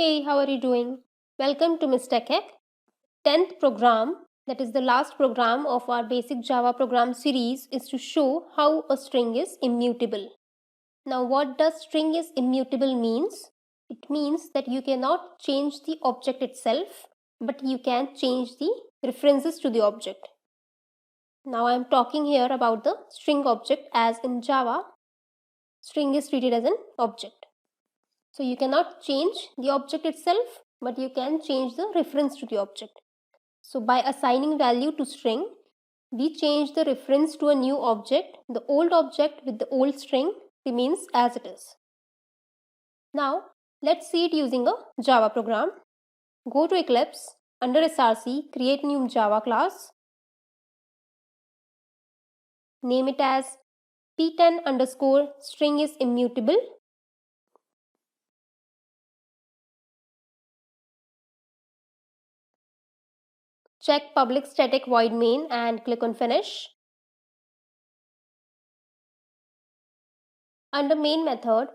Hey, how are you doing? Welcome to Miss Tech Hack. 10th program, that is the last program of our basic Java program series, is to show how a string is immutable. Now, what does string is immutable means? It means that you cannot change the object itself, but you can change the references to the object. Now, I am talking here about the string object, as in Java, string is treated as an object. So you cannot change the object itself, but you can change the reference to the object. So by assigning value to string, we change the reference to a new object. The old object with the old string remains as it is. Now let's see it using a Java program. Go to Eclipse, under SRC, create new Java class. Name it as p10 underscore string is immutable. Check public static void main and click on finish. Under main method,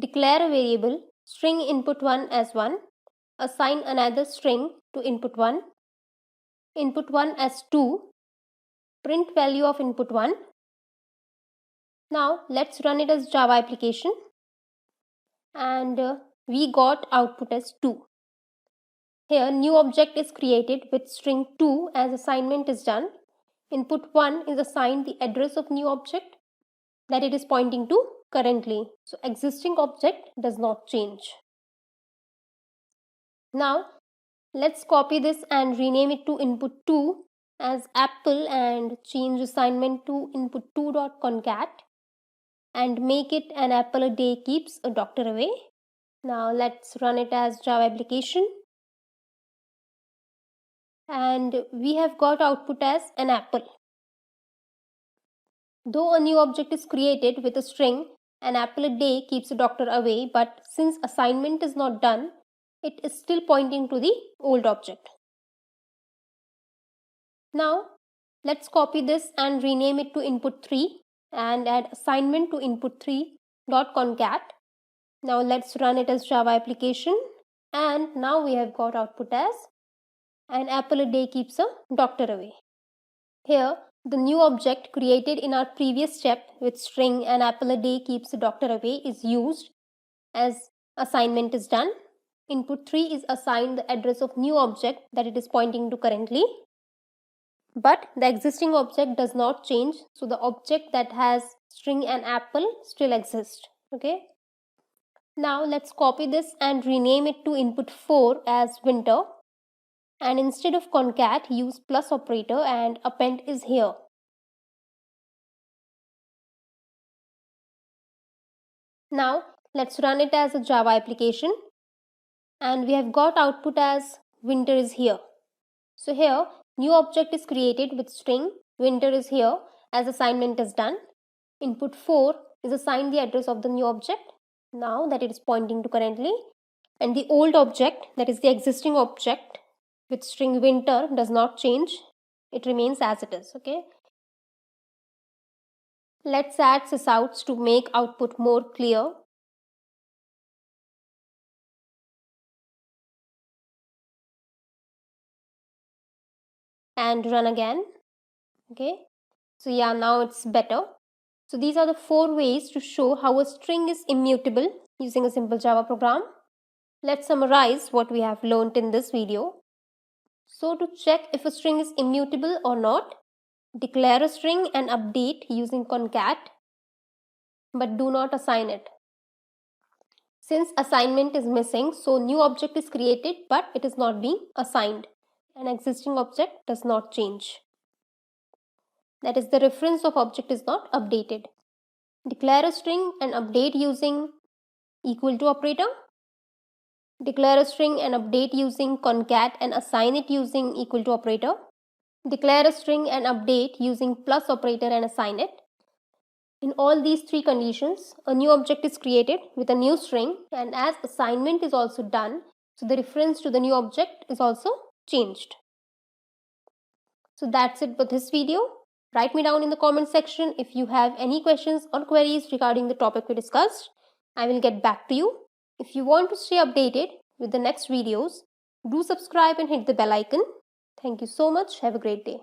declare a variable string input1 as 1, assign another string to input1 as 2, print value of input1. Now let's run it as Java application, and we got output as 2. Here new object is created with string 2 as assignment is done. Input1 is assigned the address of new object that it is pointing to currently. So existing object does not change. Now let's copy this and rename it to input2 as apple and change assignment to input2.concat and make it an apple a day keeps a doctor away. Now let's run it as Java application, and we have got output as an apple. Though a new object is created with a string an apple a day keeps a doctor away, but since assignment is not done, it is still pointing to the old object. Now let's copy this and rename it to input3 and add assignment to input3.concat. Now let's run it as Java application, and now we have got output as an apple a day keeps a doctor away. Here the new object created in our previous step with string an apple a day keeps a doctor away is used as assignment is done. Input3 is assigned the address of new object that it is pointing to currently, but the existing object does not change, so the object that has string and apple still exists. Okay, now let's copy this and rename it to input4 as winter, and instead of concat use plus operator and append is here. Now let's run it as a Java application, and we have got output as winter is here. So here new object is created with string winter is here as assignment is done. Input4 is assigned the address of the new object now that it is pointing to currently, and the old object, that is the existing object with string winter, does not change, it remains as it is. Okay, let's add sysouts to make output more clear. And run again. Okay, so yeah, now it's better. So these are the 4 ways to show how a string is immutable using a simple Java program. Let's summarize what we have learned in this video. So to check if a string is immutable or not, declare a string and update using concat, but do not assign it. Since assignment is missing, so new object is created but it is not being assigned. An existing object does not change. That is, the reference of object is not updated. Declare a string and update using equal to operator. Declare a string and update using concat and assign it using equal to operator. Declare a string and update using plus operator and assign it. In all these 3 conditions, a new object is created with a new string, and as assignment is also done, so the reference to the new object is also changed. So that's it for this video. Write me down in the comment section if you have any questions or queries regarding the topic we discussed. I will get back to you. If you want to stay updated, with the next videos. Do subscribe and hit the bell icon. Thank you so much. Have a great day.